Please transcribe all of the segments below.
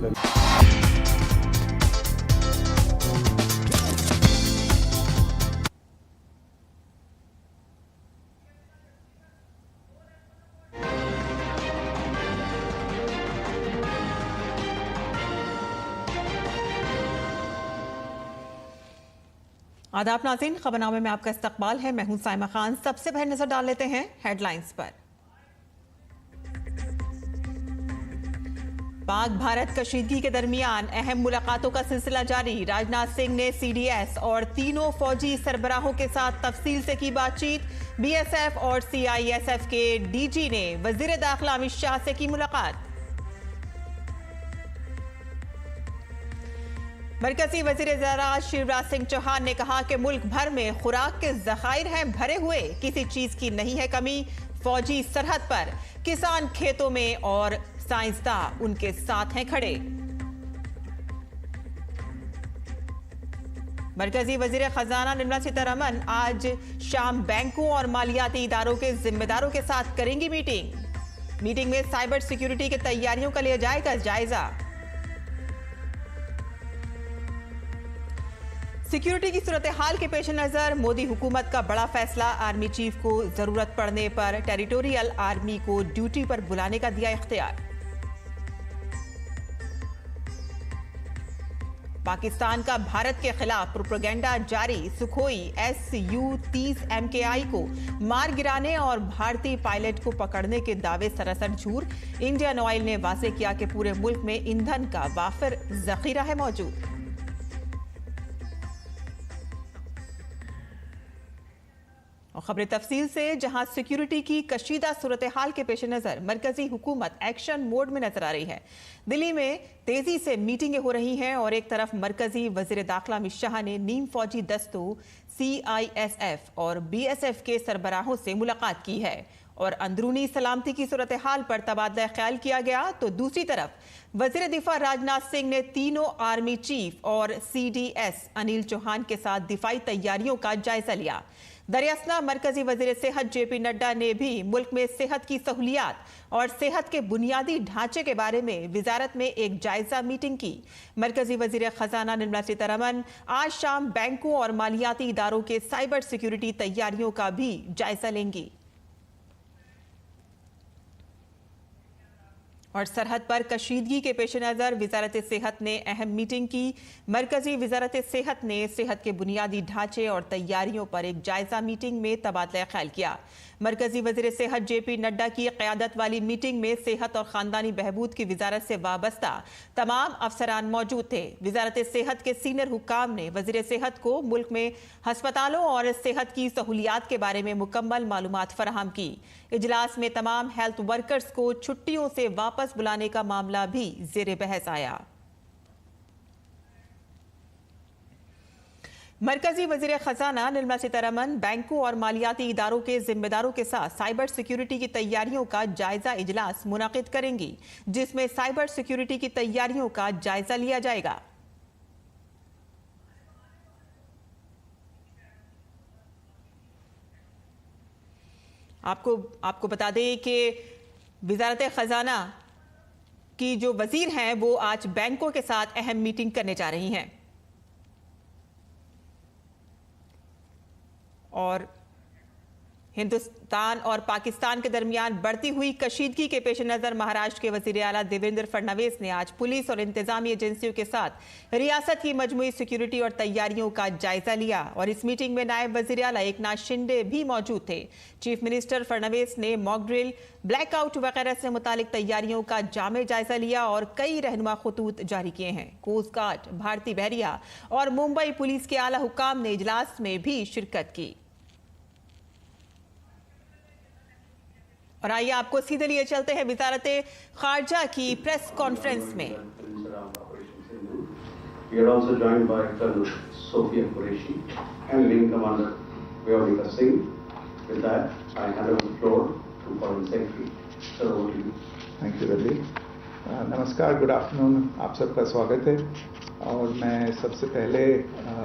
आदाब नाज़रीन, खबरनामे में आपका इस्तकबाल है। मैं हूं साइमा खान। सबसे पहले नजर डाल लेते हैं हेडलाइंस पर। पाक भारत कशीदगी के दरमियान अहम मुलाकातों का सिलसिला जारी। राजनाथ सिंह ने CDS और तीनों फौजी सरबराहों के साथ तफसील से की बातचीत। BSF और CISF के DG ने वजीर दाखिला अमित शाह से की मुलाकात। मरकजी वजीर ज़राअत शिवराज सिंह चौहान ने कहा कि मुल्क भर में खुराक के ज़खायर हैं भरे हुए, किसी चीज की नहीं है कमी। फौजी सरहद पर, किसान खेतों में और साइंसदान उनके साथ हैं खड़े। मरकजी वजीर खजाना निर्मला सीतारमण आज शाम बैंकों और मालियाती इदारों के जिम्मेदारों के साथ करेंगी मीटिंग में साइबर सिक्योरिटी की तैयारियों का लिया जाएगा जायजा। सिक्योरिटी की सूरत हाल के पेश नजर मोदी हुकूमत का बड़ा फैसला। आर्मी चीफ को जरूरत पड़ने पर टेरिटोरियल आर्मी को ड्यूटी पर बुलाने का दिया इख्तियार। पाकिस्तान का भारत के खिलाफ प्रोपेगेंडा जारी। सुखोई Su-30 MKI को मार गिराने और भारतीय पायलट को पकड़ने के दावे सरासर झूठ। इंडियन ऑयल ने वाजे किया कि पूरे मुल्क में ईंधन का वाफिर जखीरा है मौजूद। और खबरें तफसील से, जहां सिक्योरिटी की कशीदा सूरत हाल के पेश नजर मरकजी हुकूमत एक्शन मोड में नजर आ रही है। दिल्ली में तेजी से मीटिंगें हो रही हैं और एक तरफ मरकजी वजीर दाखिला अमित शाह ने नीम फौजी दस्तों CISF और BSF के सरबराहों से मुलाकात की है और अंदरूनी सलामती की सूरत हाल पर तबादला ख्याल किया गया। तो दूसरी तरफ वजीर दिफा राजनाथ सिंह ने तीनों आर्मी चीफ और CDS अनिल चौहान के साथ दिफाई तैयारियों का जायजा लिया। दरियासना मरकजी वजीर सेहत JP नड्डा ने भी मुल्क में सेहत की सहूलियात और सेहत के बुनियादी ढांचे के बारे में विजारत में एक जायजा मीटिंग की। मरकजी वजीर खजाना निर्मला सीतारमण आज शाम बैंकों और मालियाती इदारों के साइबर सिक्योरिटी तैयारियों का भी जायजा लेंगी। और सरहद पर कशीदगी के पेश नज़र वजारत सेहत ने अहम मीटिंग की। मरकजी वजारत सेहत ने सेहत के बुनियादी ढांचे और तैयारियों पर एक जायजा मीटिंग में तबादला ख्याल किया। मरकजी वजीर सेहत JP नड्डा की क़यादत वाली मीटिंग में सेहत और ख़ानदानी बहबूद की वजारत से वाबस्ता तमाम अफसरान मौजूद थे। वजारत सेहत के सीनियर हुक्काम ने वजीर सेहत को मुल्क में हस्पतालों और सेहत की सहूलियात के बारे में मुकम्मल मालूमात फराहम की। इजलास में तमाम हेल्थ वर्कर्स को छुट्टियों से वापस बुलाने का मामला भी ज़ेरे बहस आया। मरकजी वजीर खजाना निर्मला सीतारमण बैंकों और मालियाती इदारों के जिम्मेदारों के साथ साइबर सिक्योरिटी की तैयारियों का जायजा इजलास मुनाकिद करेंगी, जिसमें साइबर सिक्योरिटी की तैयारियों का जायजा लिया जाएगा। आपको बता दें कि वजारत खजाना की जो वजीर हैं वो आज बैंकों के साथ अहम मीटिंग करने जा रही हैं और हिंदुस्तान और पाकिस्तान के दरमियान बढ़ती हुई कशीदगी के पेश नज़र महाराष्ट्र के वजीर आला देवेंद्र फडणवीस ने आज पुलिस और इंतजामी एजेंसियों के साथ रियासत की मजमूई सिक्योरिटी और तैयारियों का जायजा लिया। और इस मीटिंग में नायब वजीर आला एकनाथ शिंदे भी मौजूद थे। चीफ मिनिस्टर फडणवीस ने मॉक ड्रिल, ब्लैकआउट वगैरह से मुतालिक तैयारियों का जामे जायजा लिया और कई रहनुमा खतूत जारी किए हैं। कोस्ट गार्ड, भारतीय बहरिया और मुंबई पुलिस के आला हुकाम ने इजलास में भी शिरकत की। और आइए आपको सीधे लिए चलते हैं वजारत खारजा की प्रेस कॉन्फ्रेंस में। We are also joined by Colonel Sophia Qureshi and Wing Commander Vyomika Singh. With that, I hand over the floor to Foreign Secretary. Sir, over to you. Thank you, Ravi. नमस्कार, good afternoon, आप सबका स्वागत है। और मैं सबसे पहले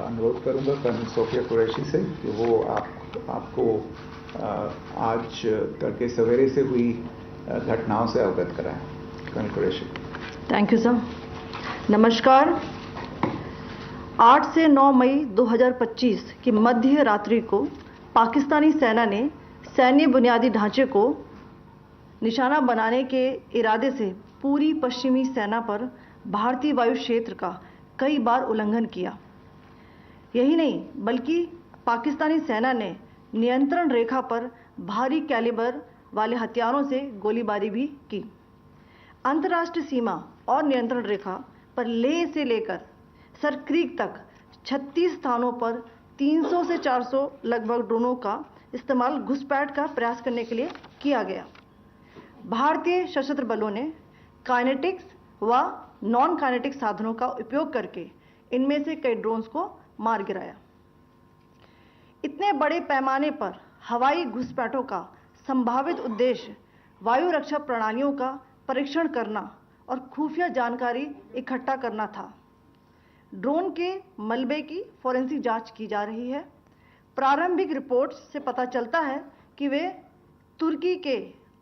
अनुरोध करूंगा कर्नल सोफिया कुरैशी से कि वो आपको आज तड़के सवेरे से हुई घटनाओं से अवगत कराएं। Colonel Qureshi. Thank you sir. नमस्कार। 8 से 9 मई 2025 की मध्य रात्रि को पाकिस्तानी सेना ने सैन्य बुनियादी ढांचे को निशाना बनाने के इरादे से पूरी पश्चिमी सेना पर भारतीय वायु क्षेत्र का कई बार उल्लंघन किया। यही नहीं बल्कि पाकिस्तानी सेना ने नियंत्रण रेखा पर भारी कैलिबर वाले हथियारों से गोलीबारी भी की। अंतर्राष्ट्रीय सीमा और नियंत्रण रेखा पर लेह से लेकर सर क्रीक तक 36 स्थानों पर 300 से 400 लगभग ड्रोनों का इस्तेमाल घुसपैठ का प्रयास करने के लिए किया गया। भारतीय सशस्त्र बलों ने काइनेटिक्स व नॉन काइनेटिक साधनों का उपयोग करके इनमें से कई ड्रोन्स को मार गिराया। इतने बड़े पैमाने पर हवाई घुसपैठों का संभावित उद्देश्य वायु रक्षा प्रणालियों का परीक्षण करना और खुफिया जानकारी इकट्ठा करना था। ड्रोन के मलबे की फॉरेंसिक जांच की जा रही है। प्रारंभिक रिपोर्ट्स से पता चलता है कि वे तुर्की के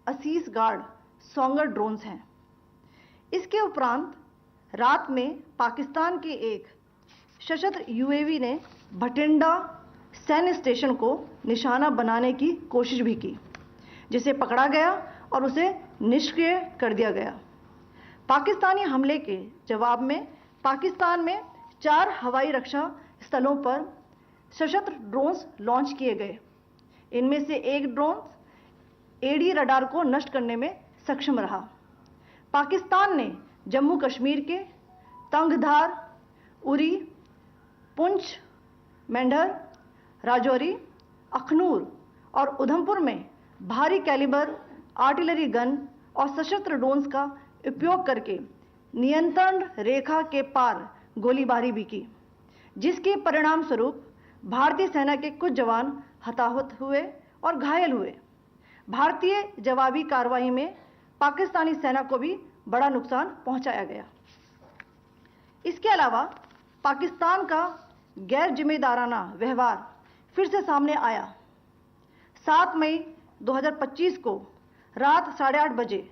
असीस गार्ड सोंगर ड्रोन्स हैं। इसके उपरांत रात में पाकिस्तान के एक सशस्त्र यूएवी ने भटिंडा सैन्य स्टेशन को निशाना बनाने की कोशिश भी की, जिसे पकड़ा गया और उसे निष्क्रिय कर दिया गया। पाकिस्तानी हमले के जवाब में पाकिस्तान में 4 हवाई रक्षा स्थलों पर सशस्त्र ड्रोन्स लॉन्च किए गए। इनमें से एक ड्रोन एडी रडार को नष्ट करने में सक्षम रहा। पाकिस्तान ने जम्मू कश्मीर के तंगधार, उरी, पुंछ, मेंढर, राजौरी, अखनूर और उधमपुर में भारी कैलिबर आर्टिलरी गन और सशस्त्र ड्रोन्स का उपयोग करके नियंत्रण रेखा के पार गोलीबारी भी की, जिसके परिणाम स्वरूप भारतीय सेना के कुछ जवान हताहत हुए और घायल हुए। भारतीय जवाबी कार्रवाई में पाकिस्तानी सेना को भी बड़ा नुकसान पहुंचाया गया। इसके अलावा पाकिस्तान का गैर जिम्मेदाराना व्यवहार फिर से सामने आया। 7 मई 2025 को रात 8:30 बजे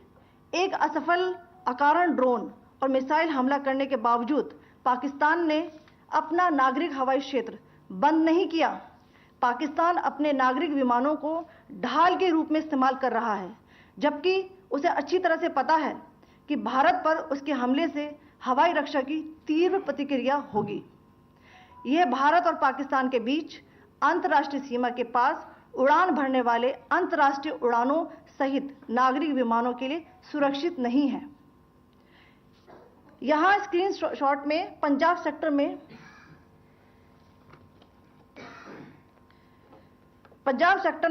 एक असफल अकारण ड्रोन और मिसाइल हमला करने के बावजूद पाकिस्तान ने अपना नागरिक हवाई क्षेत्र बंद नहीं किया। पाकिस्तान अपने नागरिक विमानों को ढाल के रूप में इस्तेमाल कर रहा है, जबकि उसे अच्छी तरह से पता है कि भारत पर उसके हमले से हवाई रक्षा की तीव्र प्रतिक्रिया होगी। यह भारत और पाकिस्तान के बीच अंतर्राष्ट्रीय सीमा के पास उड़ान भरने वाले अंतर्राष्ट्रीय उड़ानों सहित नागरिक विमानों के लिए सुरक्षित नहीं है। यहां स्क्रीन शॉट में पंजाब सेक्टर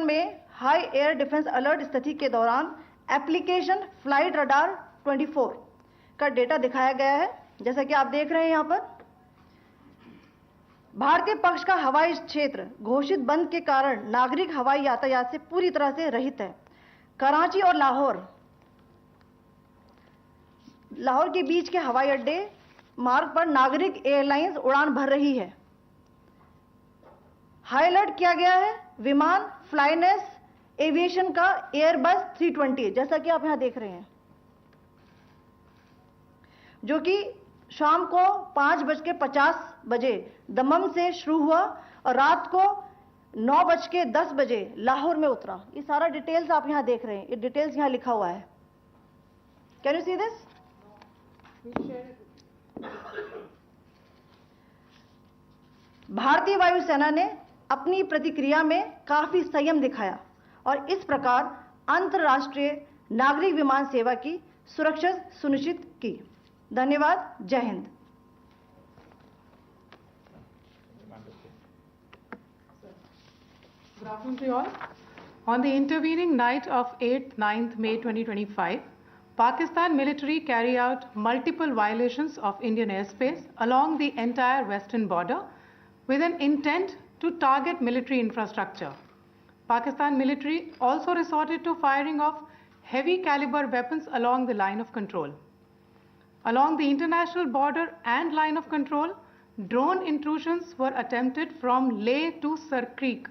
में हाई एयर डिफेंस अलर्ट स्थिति के दौरान एप्लीकेशन फ्लाइट रडार 24 का डेटा दिखाया गया है। जैसा कि आप देख रहे हैं यहां पर भारतीय पक्ष का हवाई क्षेत्र घोषित बंद के कारण नागरिक हवाई यातायात से पूरी तरह से रहित है। कराची और लाहौर के बीच के हवाई अड्डे मार्ग पर नागरिक एयरलाइंस उड़ान भर रही है। हाई अलर्ट किया गया है विमान फ्लाइनेस एविएशन का एयरबस 320, जैसा कि आप यहां देख रहे हैं, जो कि शाम को 5:50 दमम से शुरू हुआ और रात को 9:10 लाहौर में उतरा। ये सारा डिटेल्स आप यहां देख रहे हैं, ये डिटेल्स यहां लिखा हुआ है। Can you see this? भारतीय वायुसेना ने अपनी प्रतिक्रिया में काफी संयम दिखाया और इस प्रकार अंतर्राष्ट्रीय नागरिक विमान सेवा की सुरक्षा सुनिश्चित की। धन्यवाद। जय Hind. Good afternoon to you all. On the intervening night of 8th 9th May 2025, Pakistan military carry out multiple violations of Indian airspace along the entire western border with an intent to target military infrastructure. Pakistan military also resorted to firing of heavy caliber weapons along the line of control. Along the international border and line of control, drone intrusions were attempted from Leh to Sar Creek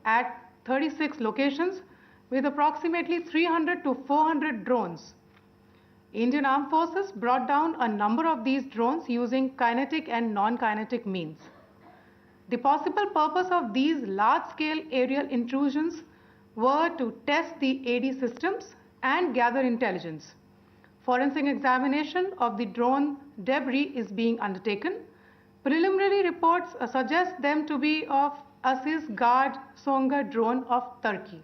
at 36 locations with approximately 300 to 400 drones. Indian Armed Forces brought down a number of these drones using kinetic and non-kinetic means. The possible purpose of these large-scale aerial intrusions were to test the AD systems and gather intelligence. Forensic examination of the drone debris is being undertaken. Preliminary reports suggest them to be of Aziz Guard Songa drone of Turkey.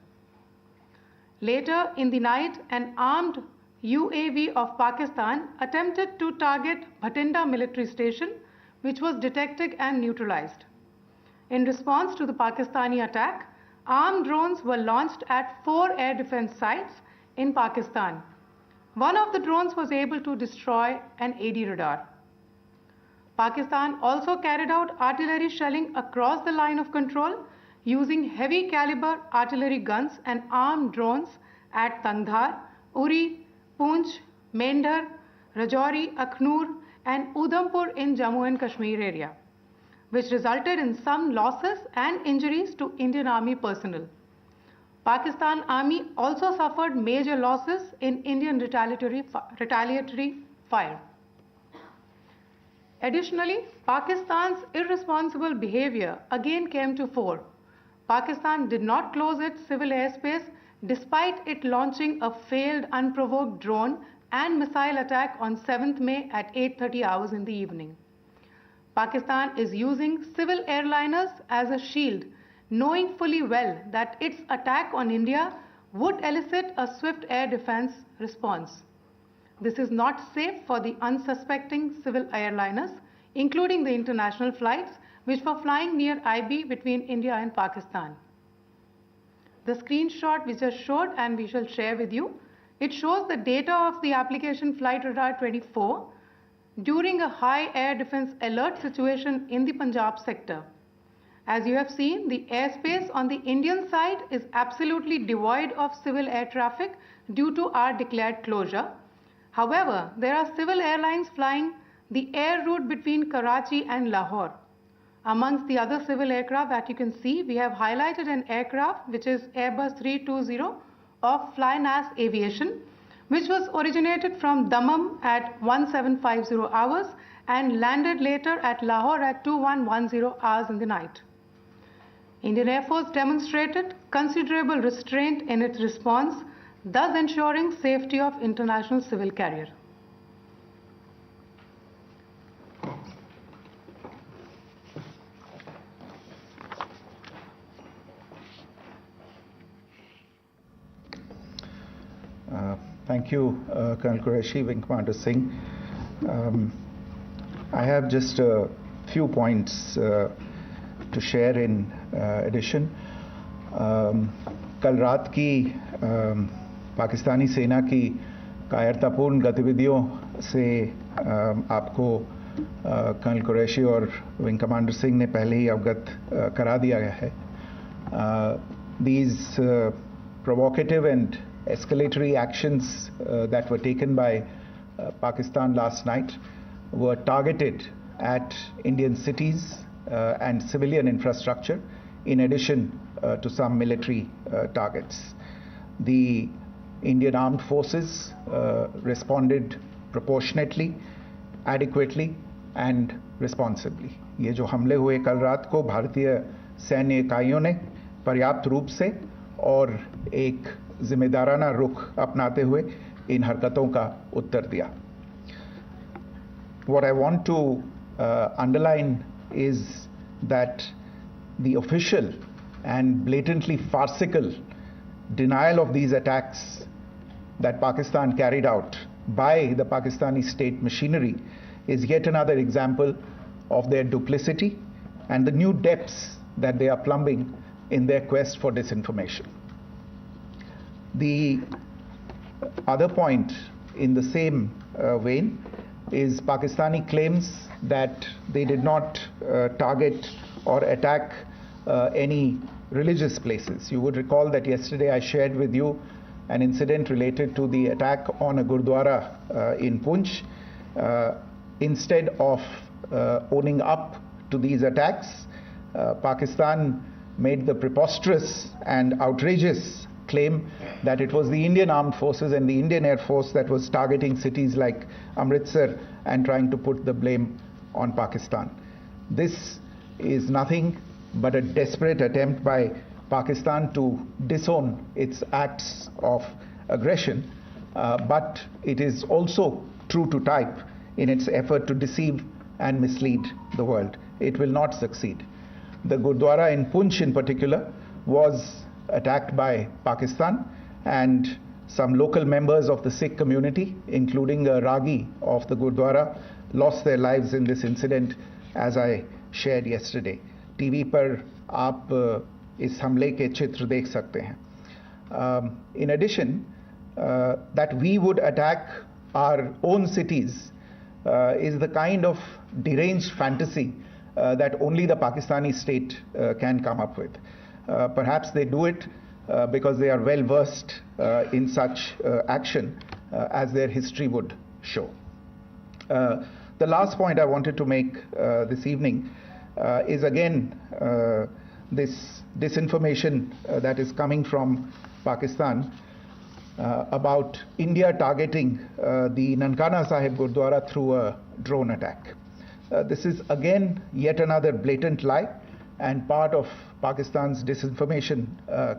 Later in the night, an armed UAV of Pakistan attempted to target Bhatinda military station, which was detected and neutralized. In response to the Pakistani attack, armed drones were launched at 4 air defense sites in Pakistan. One of the drones was able to destroy an AD radar. Pakistan also carried out artillery shelling across the line of control using heavy caliber artillery guns and armed drones at Tangdhar, Uri, Poonch, Mendhar, Rajouri, Akhnur and Udhampur in Jammu and Kashmir area, which resulted in some losses and injuries to Indian Army personnel. Pakistan Army also suffered major losses in Indian retaliatory fire. Additionally, Pakistan's irresponsible behavior again came to fore. Pakistan did not close its civil airspace despite it launching a failed unprovoked drone and missile attack on 7th May at 8:30 hours in the evening. Pakistan is using civil airliners as a shield, knowing fully well that its attack on India would elicit a swift air defense response. This is not safe for the unsuspecting civil airliners, including the international flights which were flying near IB between India and Pakistan. The screenshot we just showed and we shall share with you, it shows the data of the application Flight Radar 24 during a high air defense alert situation in the Punjab sector. As you have seen, the airspace on the Indian side is absolutely devoid of civil air traffic due to our declared closure. However, there are civil airlines flying the air route between Karachi and Lahore. Amongst the other civil aircraft that you can see, we have highlighted an aircraft which is Airbus 320 of Flynas Aviation, which was originated from Dammam at 1750 hours and landed later at Lahore at 2110 hours in the night. Indian Air Force demonstrated considerable restraint in its response, thus ensuring safety of international civil carrier. Thank you, Colonel Qureshi, Wing Commander Singh. I have just a few points to share in addition. कल रात की पाकिस्तानी सेना की कायरतापूर्ण गतिविधियों से आपको colonel Qureshi और विंग कमांडर सिंह ने पहले ही अवगत करा दिया गया है. These provocative and escalatory actions that were taken by Pakistan last night were targeted at Indian cities and civilian infrastructure, in addition to some military targets. The Indian Armed Forces responded proportionately, adequately and responsibly. ये जो हमले हुए कल रात को भारतीय सैन्य इकाइयों ने पर्याप्त रूप से और एक जिम्मेदाराना रुख अपनाते हुए इन हरकतों का उत्तर दिया. What I want to underline is that the official and blatantly farcical denial of these attacks that Pakistan carried out by the Pakistani state machinery is yet another example of their duplicity and the new depths that they are plumbing in their quest for disinformation. The other point in the same vein is Pakistani claims that they did not target or attack any religious places. You would recall that yesterday I shared with you an incident related to the attack on a Gurdwara in Poonch. Instead of owning up to these attacks, Pakistan made the preposterous and outrageous claim that it was the Indian Armed Forces and the Indian Air Force that was targeting cities like Amritsar and trying to put the blame on Pakistan. This is nothing but a desperate attempt by Pakistan to disown its acts of aggression, but it is also true to type in its effort to deceive and mislead the world. It will not succeed. The Gurdwara in Poonch in particular was attacked by Pakistan, and some local members of the Sikh community, including a Ragi of the Gurdwara, lost their lives in this incident, as I shared yesterday. TV पर आप इस हमले के चित्र देख सकते हैं. In addition, that we would attack our own cities is the kind of deranged fantasy that only the Pakistani state can come up with. Perhaps they do it because they are well versed in such action, as their history would show. The last point I wanted to make this evening is again this disinformation that is coming from Pakistan about India targeting the Nankana Sahib Gurdwara through a drone attack. This is again yet another blatant lie and part of Pakistan's disinformation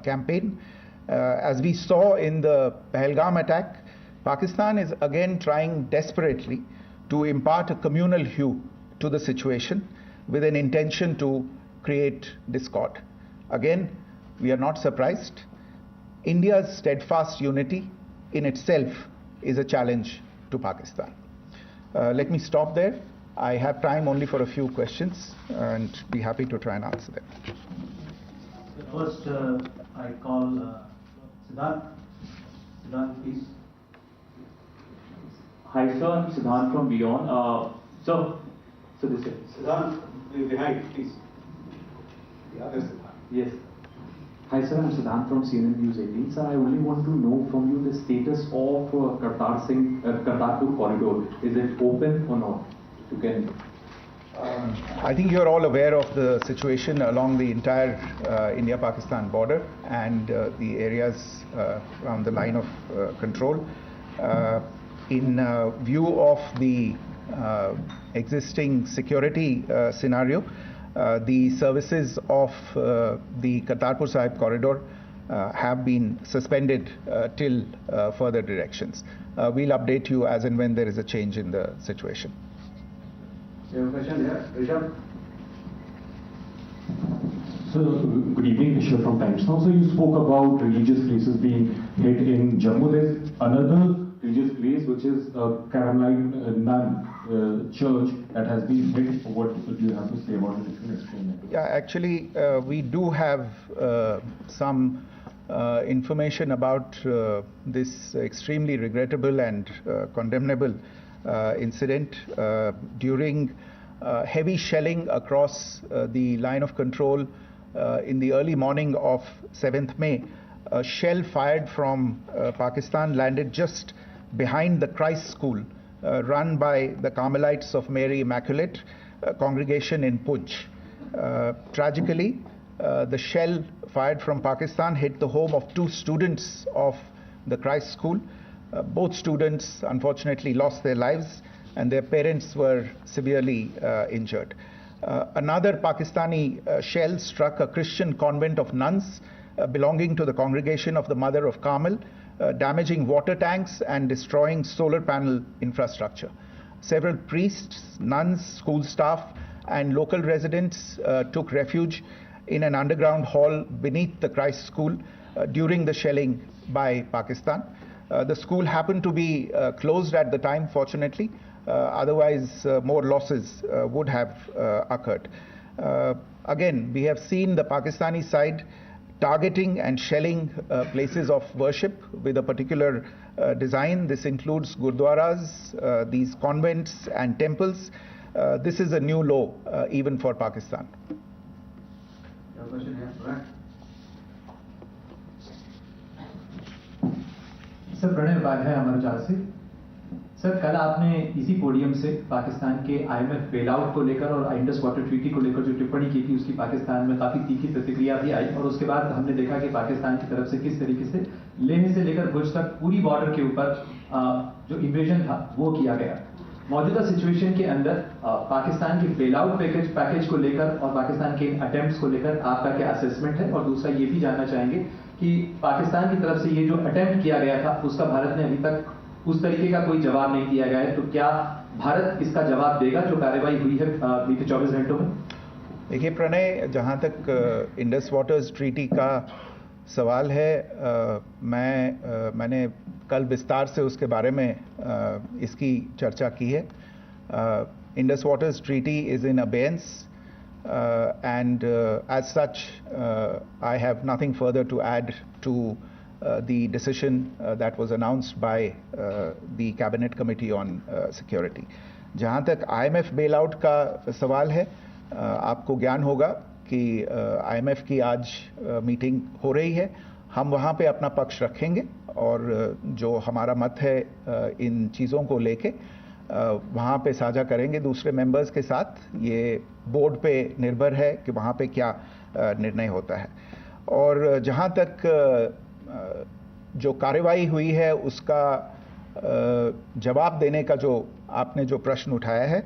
campaign. As we saw in the Pahalgam attack, Pakistan is again trying desperately to impart a communal hue to the situation with an intention to create discord. Again, we are not surprised. India's steadfast unity in itself is a challenge to Pakistan. Let me stop there. I have time only for a few questions and be happy to try and answer them. First, I call Siddharth. Siddharth, please. Hi, sir. I'm Siddharth from Beyond. So this is Siddharth, behind, please. The other Siddharth. Yes. Hi, sir. I'm Siddharth from CNN News 18. Sir, I only want to know from you the status of Kartarpur Corridor. Is it open or not? You can. I think you're all aware of the situation along the entire India-Pakistan border and the areas around the line of control. In view of the existing security scenario, the services of the Kartarpur Sahib Corridor have been suspended till further directions. We'll update you as and when there is a change in the situation. You have a question here, Rishabh? So, good evening, Rishabh from Times Now. So, you spoke about religious places being hit in Jammu. There's another religious place which is Carmelite Nun church that has been hit. What do you have to say about it? If you can explain that. Yeah, actually, we do have some information about this extremely regrettable and condemnable incident. During heavy shelling across the line of control in the early morning of 7th May, a shell fired from Pakistan landed just behind the Christ School run by the Carmelites of Mary Immaculate congregation in Poonch. Tragically, the shell fired from Pakistan hit the home of 2 students of the Christ School. Both students unfortunately lost their lives and their parents were severely injured. Another Pakistani shell struck a Christian convent of nuns belonging to the congregation of the Mother of Carmel, damaging water tanks and destroying solar panel infrastructure. Several priests, nuns, school staff and local residents took refuge in an underground hall beneath the Christ School during the shelling by Pakistan. The school happened to be closed at the time, fortunately. Otherwise, more losses would have occurred. Again, we have seen the Pakistani side targeting and shelling places of worship with a particular design. This includes gurdwaras, these convents and temples. This is a new low even for Pakistan. Your question here, right? Sir प्रणय बाल है अमर जहाँ से sir, कल आपने इसी podium से पाकिस्तान के IMF बेलआउट को लेकर और इंडस वाटर ट्रीटी को लेकर जो टिप्पणी की थी, उसकी पाकिस्तान में काफी तीखी प्रतिक्रिया भी आई और उसके बाद हमने देखा कि पाकिस्तान की तरफ से किस तरीके से लेह से लेकर भुज तक पूरी बॉर्डर के ऊपर जो इन्वेजन था वो किया गया। मौजूदा सिचुएशन के अंदर पाकिस्तान के बेलआउट पैकेज को लेकर और पाकिस्तान के अटेम्प्ट्स को लेकर आपका क्या असेसमेंट है? और दूसरा ये भी जानना चाहेंगे कि पाकिस्तान की तरफ से ये जो अटेम्प्ट किया गया था उसका भारत ने अभी तक उस तरीके का कोई जवाब नहीं दिया गया है, तो क्या भारत इसका जवाब देगा जो कार्रवाई हुई है बीते 24 घंटों में? देखिए प्रणय, जहाँ तक इंडस वाटर्स ट्रीटी का सवाल है, मैंने कल विस्तार से उसके बारे में इसकी चर्चा की है। Indus waters treaty is in abeyance and as such I have nothing further to add to the decision that was announced by the Cabinet Committee on Security. जहाँ तक IMF bailout का सवाल है, आपको ज्ञान होगा कि IMF की आज मीटिंग हो रही है। हम वहाँ पे अपना पक्ष रखेंगे और जो हमारा मत है इन चीज़ों को लेके वहाँ पे साझा करेंगे दूसरे मेंबर्स के साथ। ये बोर्ड पे निर्भर है कि वहाँ पे क्या निर्णय होता है। और जहाँ तक जो कार्रवाई हुई है उसका जवाब देने का जो आपने जो प्रश्न उठाया है,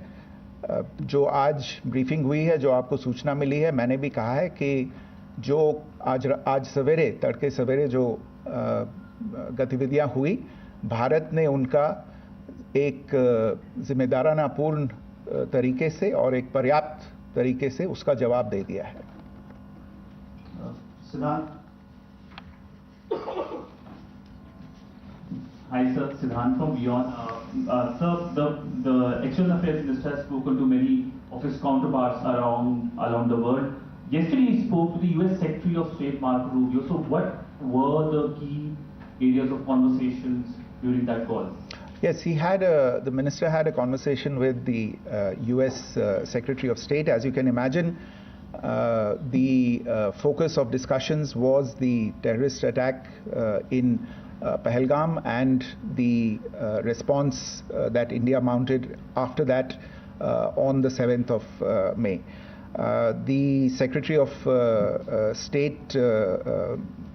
जो आज ब्रीफिंग हुई है, जो आपको सूचना मिली है, मैंने भी कहा है कि जो आज सवेरे तड़के सवेरे जो गतिविधियां हुई, भारत ने उनका एक जिम्मेदाराना पूर्ण तरीके से और एक पर्याप्त तरीके से उसका जवाब दे दिया है। Hi sir, Siddhant from Beyond. Sir, the External Affairs Minister has spoken to many of his counterparts around the world. Yesterday he spoke to the US Secretary of State Marco Rubio. So what were the key areas of conversations during that call? Yes, the minister had a conversation with the US Secretary of State. As you can imagine, the focus of discussions was the terrorist attack in Pahalgam and the response that India mounted after that on the 7th of May. The Secretary of State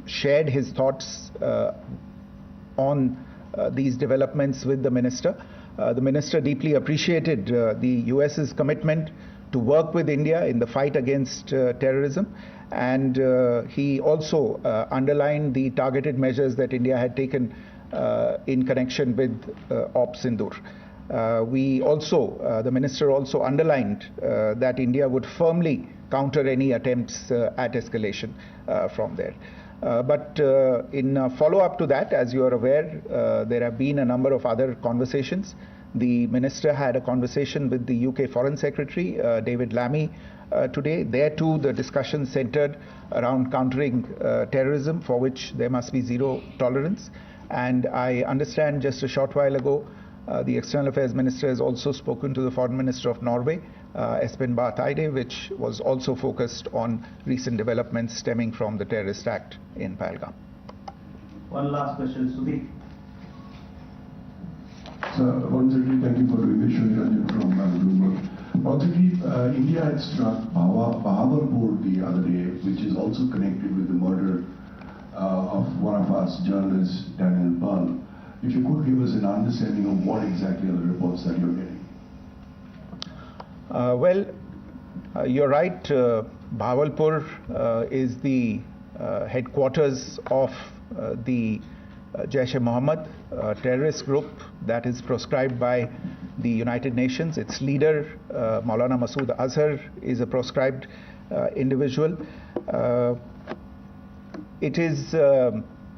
shared his thoughts on these developments with the minister. The minister deeply appreciated the US's commitment to work with India in the fight against terrorism, and he also underlined the targeted measures that India had taken in connection with Op Sindoor. The minister also underlined that India would firmly counter any attempts at escalation from there. But in follow-up to that, as you are aware, there have been a number of other conversations. The minister had a conversation with the UK Foreign Secretary, David Lammy, today. There too, the discussion centered around countering terrorism, for which there must be zero tolerance. And I understand just a short while ago, the External Affairs Minister has also spoken to the Foreign Minister of Norway, Espen Barth Eide, which was also focused on recent developments stemming from the terrorist act in Pahalgam. One last question, Sudeep. Sir, once again, thank you for doing this. Shri from Bloomberg. Once again, India had struck Kartarpur the other day, which is also connected with the murder of one of our journalists, Daniel Pearl. If you could give us an understanding of what exactly are the reports that you're getting. You're right. Bahawalpur is the headquarters of the Jaish-e-Mohammed terrorist group that is proscribed by the United Nations. Its leader, Maulana Masood Azhar, is a proscribed individual. It is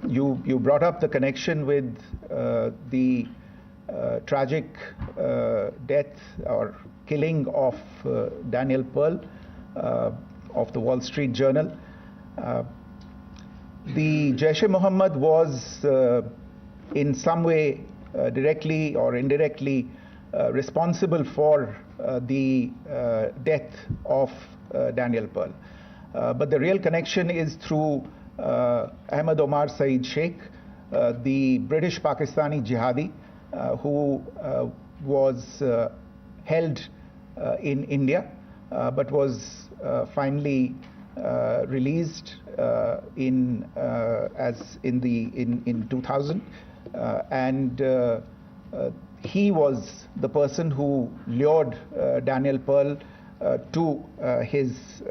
you brought up the connection with the tragic death or killing of Daniel Pearl of the Wall Street Journal. The Jaish-e-Mohammed was in some way directly or indirectly responsible for the death of Daniel Pearl. But the real connection is through Ahmed Omar Saeed Sheikh, the British Pakistani jihadi who was held in India, but was finally released in 2000, and he was the person who lured Daniel Pearl to his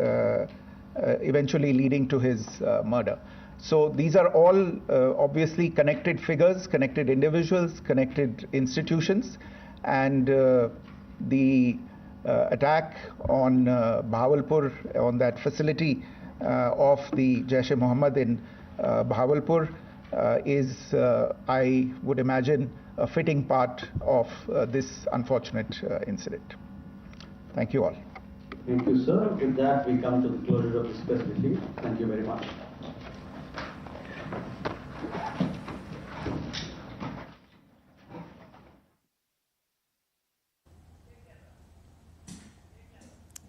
eventually leading to his murder. So these are all obviously connected figures, connected individuals, connected institutions, and the attack on Bahawalpur, on that facility of the Jaish-e-Mohammed in Bahawalpur is, I would imagine, a fitting part of this unfortunate incident. Thank you all. Thank you, sir. With that, we come to the closure of this press briefing. Thank you very much.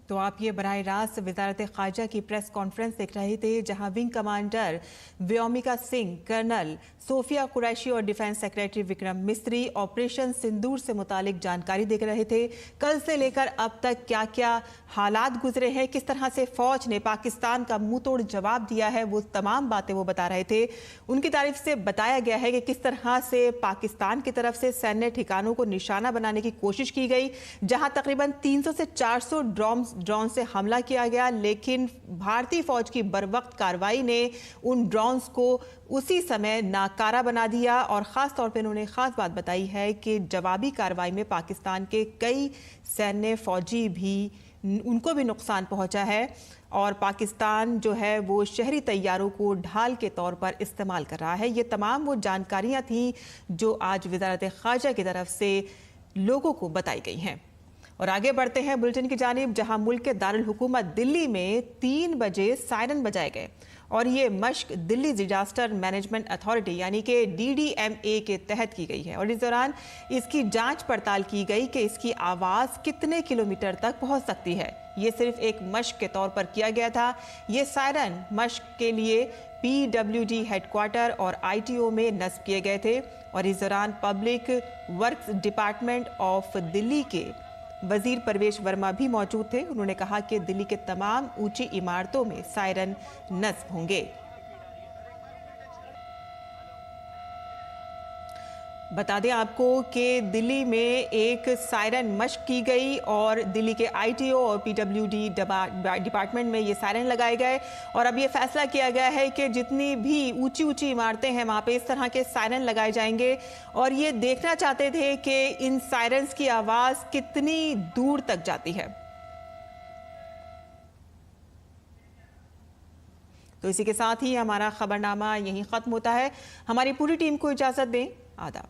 तो आप ये बराह रास्त वजारत ख़ारजा की press conference देख रहे थे, जहां wing commander Vyomika Singh, colonel Sofia Qureshi और defence secretary Vikram Misri operation सिंदूर से मुतालिक जानकारी दे रहे थे। कल से लेकर अब तक क्या क्या हालात गुजरे हैं, किस तरह से फौज ने पाकिस्तान का मुंह तोड़ जवाब दिया है, वो तमाम बातें वो बता रहे थे। उनकी तारीफ से बताया गया है कि किस तरह से पाकिस्तान की तरफ से सैन्य ठिकानों को निशाना बनाने की कोशिश की गई, जहां तकरीबन 300 से 400 ड्रोन से हमला किया गया, लेकिन भारतीय फौज की बरवक्त कार्रवाई ने उन ड्रोन्स को उसी समय नाकारा बना दिया। और ख़ास तौर पे उन्होंने ख़ास बात बताई है कि जवाबी कार्रवाई में पाकिस्तान के कई सैन्य फौजी भी, उनको भी नुकसान पहुंचा है और पाकिस्तान जो है वो शहरी तैयारों को ढाल के तौर पर इस्तेमाल कर रहा है। ये तमाम वो जानकारियां थीं जो आज वज़ारत ख़ारजा की तरफ से लोगों को बताई गई हैं। और आगे बढ़ते हैं बुलेटिन की जानिब, जहां मुल्क के दारुल हुकूमत दिल्ली में 3 बजे सायरन बजाए गए और ये मश्क दिल्ली डिजास्टर मैनेजमेंट अथॉरिटी यानी कि DDMA के तहत की गई है। और इस दौरान इसकी जांच पड़ताल की गई कि इसकी आवाज़ कितने किलोमीटर तक पहुंच सकती है। ये सिर्फ एक मश्क के तौर पर किया गया था। ये सायरन मश्क के लिए PWD हेडक्वार्टर और ITO में नस्ब किए गए थे। और इस दौरान public works department of Delhi के वजीर परवेश वर्मा भी मौजूद थे। उन्होंने कहा कि दिल्ली के तमाम ऊंची इमारतों में सायरन नस्ब होंगे। बता दें आपको कि दिल्ली में एक सायरन मश्क की गई और दिल्ली के ITO और PWD डिपार्टमेंट में ये सायरन लगाए गए। और अब ये फैसला किया गया है कि जितनी भी ऊंची ऊंची इमारतें हैं वहाँ पे इस तरह के सायरन लगाए जाएंगे। और ये देखना चाहते थे कि इन सायरन्स की आवाज़ कितनी दूर तक जाती है। तो इसी के साथ ही हमारा खबरनामा यहीं ख़त्म होता है। हमारी पूरी टीम को इजाज़त दें। आदाब।